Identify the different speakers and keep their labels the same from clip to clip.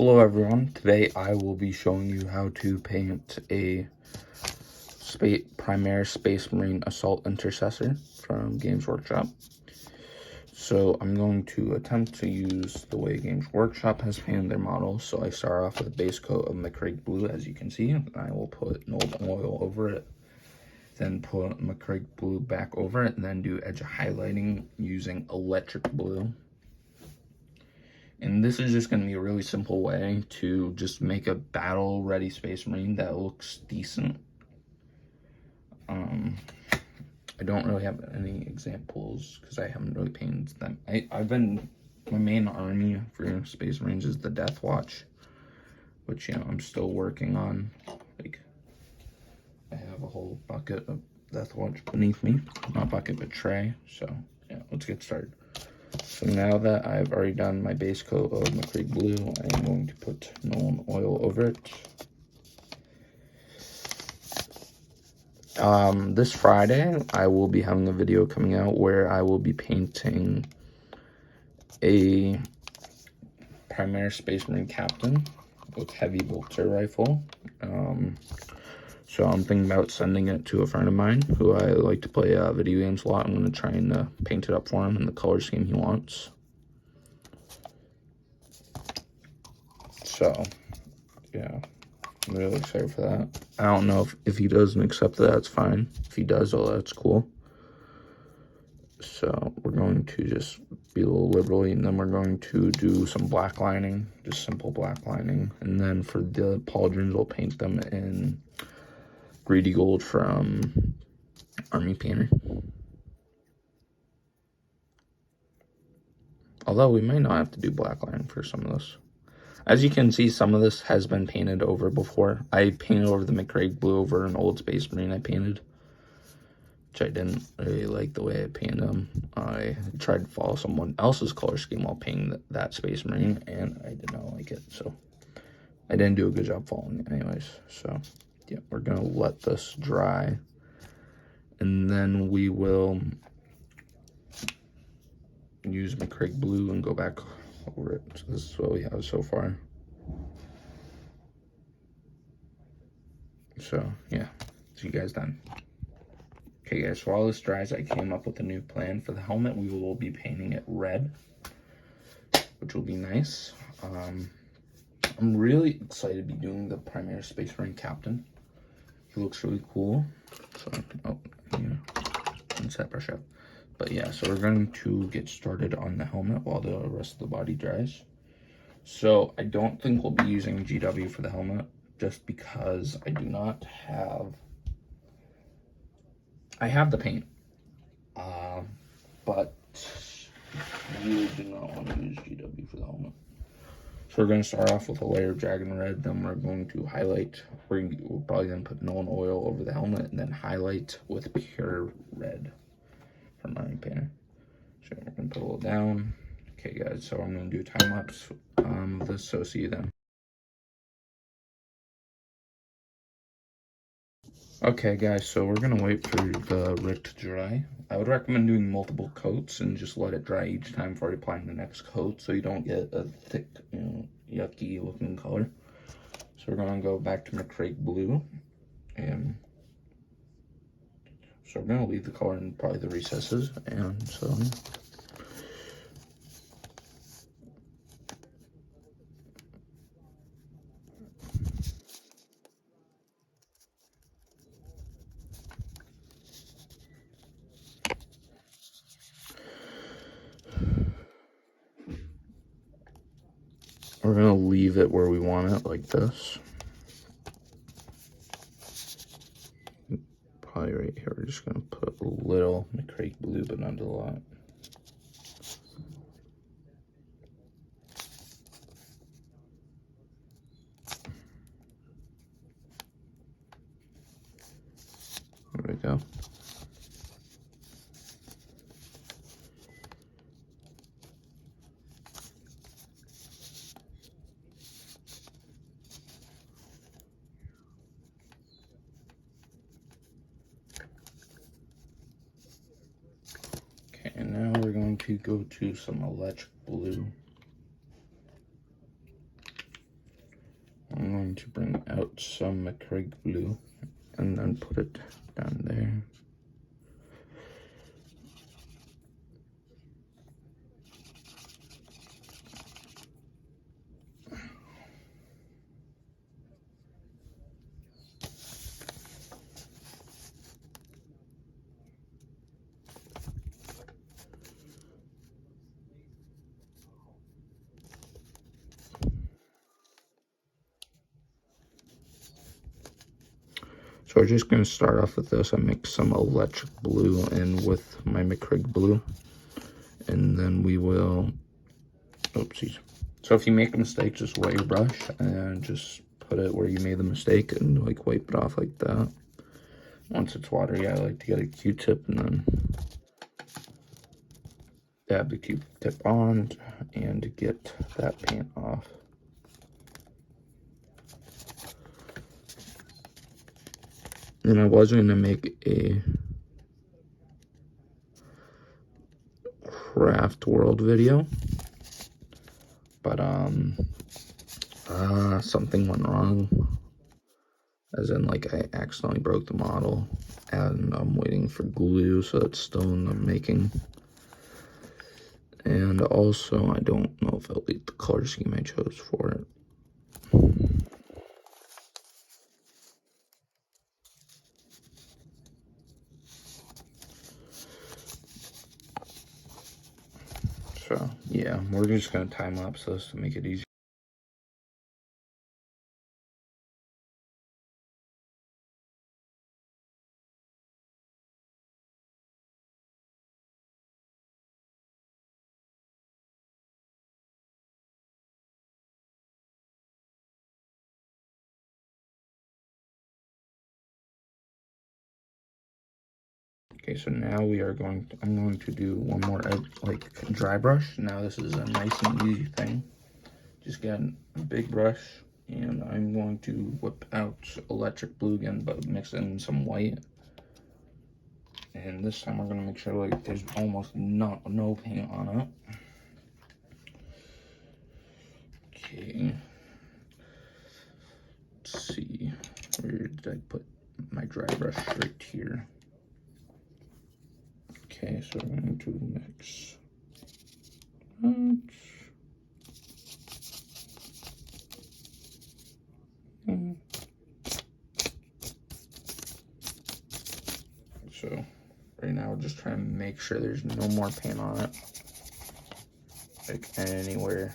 Speaker 1: Hello everyone, today I will be showing you how to paint a Primaire Space Marine Assault Intercessor from Games Workshop. So I'm going to attempt to use the way Games Workshop has painted their model. So I start off with a base coat of McCraig Blue, as you can see. I will put an old oil over it, then put McCraig Blue back over it, and then do edge highlighting using Electric Blue. And this is just going to be a really simple way to just make a battle-ready Space Marine that looks decent. I don't really have any examples because I haven't really painted them. My main army for Space Marines is the Death Watch, which, I'm still working on. Like, I have a whole bucket of Death Watch beneath me. Not bucket, but tray. So, yeah, let's get started. So now that I've already done my base coat of McCraig Blue, I am going to put Nolan oil over it. This Friday, I will be having a video coming out where I will be painting a Primaire Space Marine Captain with heavy bolter rifle. So I'm thinking about sending it to a friend of mine who I like to play video games a lot. I'm going to try and paint it up for him in the color scheme he wants. So, yeah, I'm really excited for that. I don't know if he doesn't accept that, that's fine. If he does, oh, that's cool. So we're going to just be a little liberally, and then we're going to do some black lining, just simple black lining. And then for the pauldrons, we'll paint them in Greedy Gold from Army Painter. Although we might not have to do black lining for some of this. As you can see, some of this has been painted over before. I painted over the McCraig Blue over an old Space Marine I painted, which I didn't really like the way I painted them. I tried to follow someone else's color scheme while painting that Space Marine, and I did not like it. So I didn't do a good job following it anyways. So yeah, we're gonna let this dry, and then we will use McCraig Blue and go back over it. So this is what we have so far. So yeah, see you guys then. Okay guys, so while this dries, I came up with a new plan for the helmet. We will be painting it red, which will be nice. I'm really excited to be doing the Primaire Space Marine Captain. He looks really cool. So, set brush up. But yeah, so we're going to get started on the helmet while the rest of the body dries. So I don't think we'll be using GW for the helmet, just because I do not have... I have the paint, but I really do not want to use GW for the helmet. So we're going to start off with a layer of Dragon Red, then we're going to highlight. We're probably going to put Nolan oil over the helmet, and then highlight with pure red from Army Painter. So we're going to put a little down. Okay guys, so I'm going to do a time lapse of this, so see you then. Okay guys, so we're going to wait for the red to dry. I would recommend doing multiple coats and just let it dry each time before applying the next coat, so you don't get a thick, yucky looking color. So we're going to go back to McCraig Blue, and so we're going to leave the color in probably the recesses, and so we're going to leave it where we want it, like this. Probably right here, we're just going to put a little McCraig Blue, but not a lot. There we go. Okay, and now we're going to go to some Electric Blue. going to bring out some McCraig blue and then put it down there. So we're just going to start off with this. I mix some electric blue in with my McCraig blue. And then we will, oopsies. So if you make a mistake, just wet your brush and just put it where you made the mistake and like wipe it off like that. Once it's watery, I like to get a Q-tip and then dab the Q-tip on and get that paint off. And I was going to make a craft world video, but something went wrong, as in like I accidentally broke the model and I'm waiting for glue, so it's still in the making. And also I don't know if I'll leave the color scheme I chose for it. So yeah, we're just gonna time lapse this to make it easier. Okay, so now we are I'm going to do one more like dry brush. Now this is a nice and easy thing. Just get a big brush and I'm going to whip out electric blue again, but mix in some white. And this time we're gonna make sure like there's almost no paint on it. Okay. Let's see. Where did I put my dry brush? Right here. Okay, so we're going to mix. So right now we're just trying to make sure there's no more paint on it, like anywhere.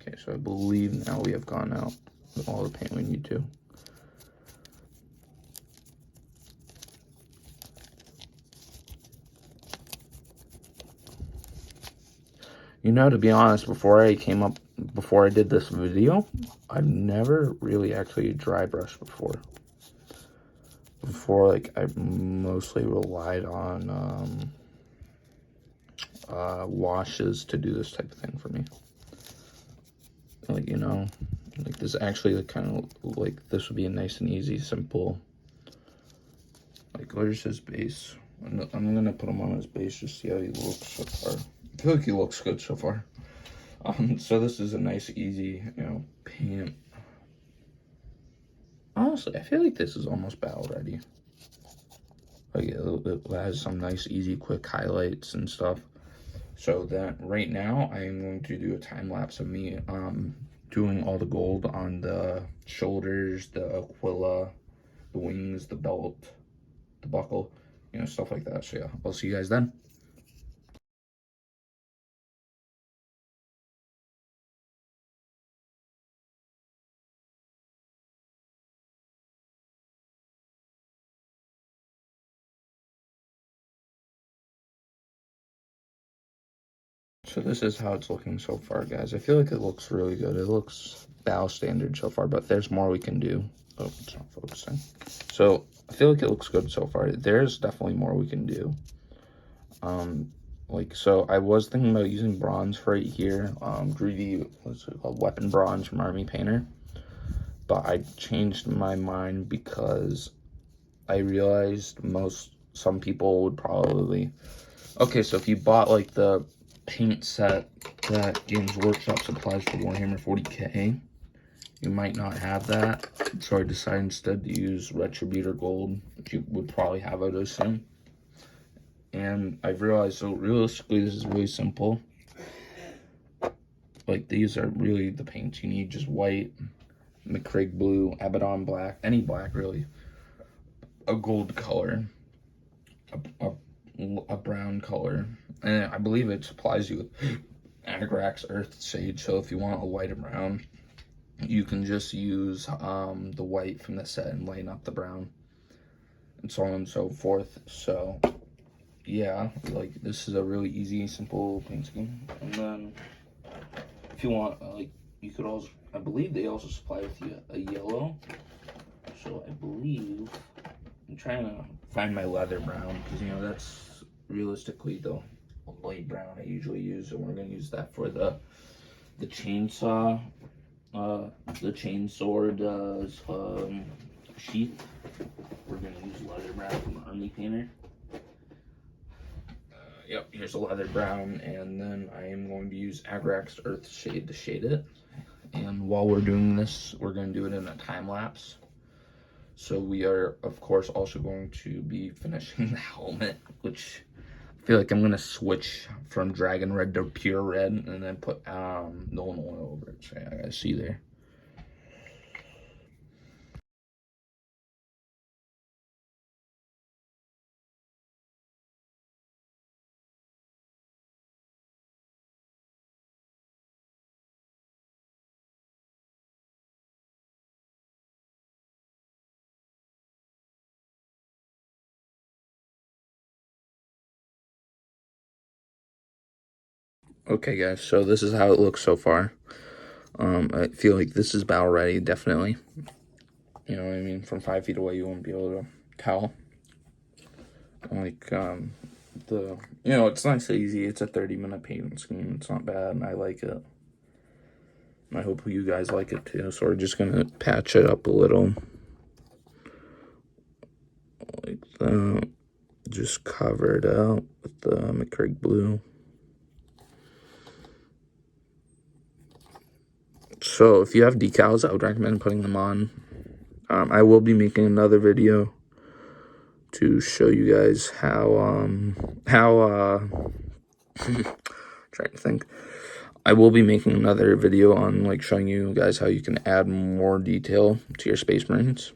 Speaker 1: Okay, so I believe now we have gone out with all the paint we need to. You know, to be honest, before I did this video, I've never really actually dry brushed before. Before, like, I mostly relied on washes to do this type of thing for me. Like, you know, like this actually like kind of like this would be a nice and easy, simple. Like, where's his base? I'm gonna put him on his base just see how he looks so far. I feel like he looks good so far. So this is a nice, easy, you know, paint. Honestly, I feel like this is almost battle ready. Like it has some nice, easy, quick highlights and stuff. So that right now I am going to do a time lapse of me doing all the gold on the shoulders, the aquila, the wings, the belt, the buckle, you know, stuff like that. So yeah, I'll see you guys then. So this is how it's looking so far, guys. I feel like it looks really good. It looks bow standard so far, but there's more we can do. Oh, it's not focusing. So I feel like it looks good so far. There's definitely more we can do. Like, so I was thinking about using bronze right here. Greedy, what's it called? Weapon bronze from Army Painter. But I changed my mind because I realized some people would probably... Okay, so if you bought like the paint set that Games Workshop supplies for Warhammer 40k, you might not have that. So I decided instead to use Retributor Gold, which you would probably have, I'd assume. And I've realized, so realistically, this is really simple. Like, these are really the paints you need. Just white, McCraig blue, Abaddon black, any black really, a gold color, a brown color, and I believe it supplies you with Agrax Earth Sage. So if you want a white or brown, you can just use the white from the set and lighten up the brown, and so on and so forth. So yeah, like, this is a really easy, simple paint scheme. And then if you want, like, you could also, I believe they also supply with you a yellow. So I believe, I'm trying to find my leather brown, because, you know, that's realistically the light brown I usually use, and we're going to use that for the chainsaw, the chainsword sheath. We're going to use leather brown from Army Painter. Yep, here's a leather brown, and then I am going to use Agrax Earth Shade to shade it. And while we're doing this, we're going to do it in a time lapse. So we are, of course, also going to be finishing the helmet, which I feel like I'm going to switch from Dragon Red to Pure Red, and then put Nolan oil over it. So I gotta see there. Okay, guys, so this is how it looks so far. I feel like this is battle ready, definitely. You know what I mean? From 5 feet away, you won't be able to tell. Like, you know, it's nice and easy. It's a 30-minute paint scheme. It's not bad, and I like it. I hope you guys like it too. So we're just gonna patch it up a little, like that. Just cover it out with the McCraig blue. So if you have decals, I would recommend putting them on. I will be making another video to show you guys how trying to think. I will be making another video on, like, showing you guys how you can add more detail to your Space Marines,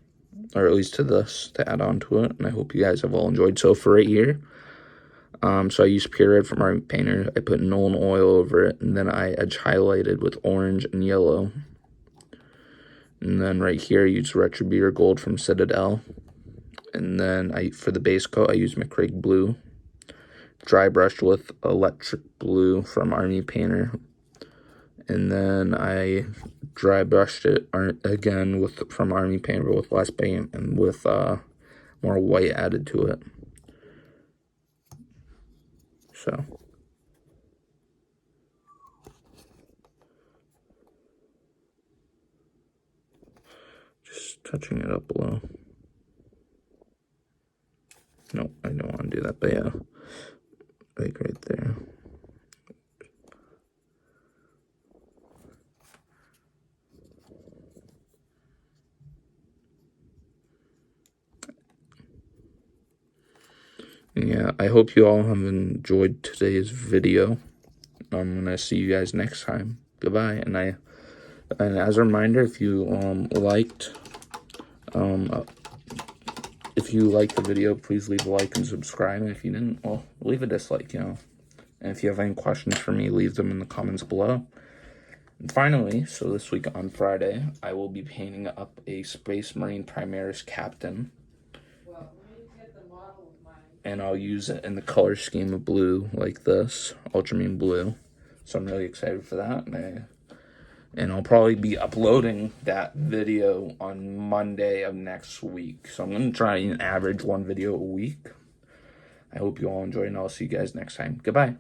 Speaker 1: or at least to this, to add on to it. And I hope you guys have all enjoyed. So for right here, so I used Pure Red from Army Painter. I put Nolan oil over it, and then I edge highlighted with orange and yellow. And then right here, I used Retributor Gold from Citadel. And then for the base coat, I used McCraig Blue. Dry brushed with Electric Blue from Army Painter. And then I dry brushed it again from Army Painter with less paint and with more white added to it. So just touching it up below. No, I don't want to do that, but yeah, like right there. Yeah, I hope you all have enjoyed today's video. I'm gonna see you guys next time. Goodbye. And as a reminder, if you liked the video, please leave a like and subscribe. And if you didn't, well, leave a dislike, you know. And if you have any questions for me, leave them in the comments below. And finally, so this week on Friday, I will be painting up a Space Marine Primaris Captain. And I'll use it in the color scheme of blue, like this, ultramarine blue. So I'm really excited for that. And I'll probably be uploading that video on Monday of next week. So I'm going to try and average one video a week. I hope you all enjoy, and I'll see you guys next time. Goodbye.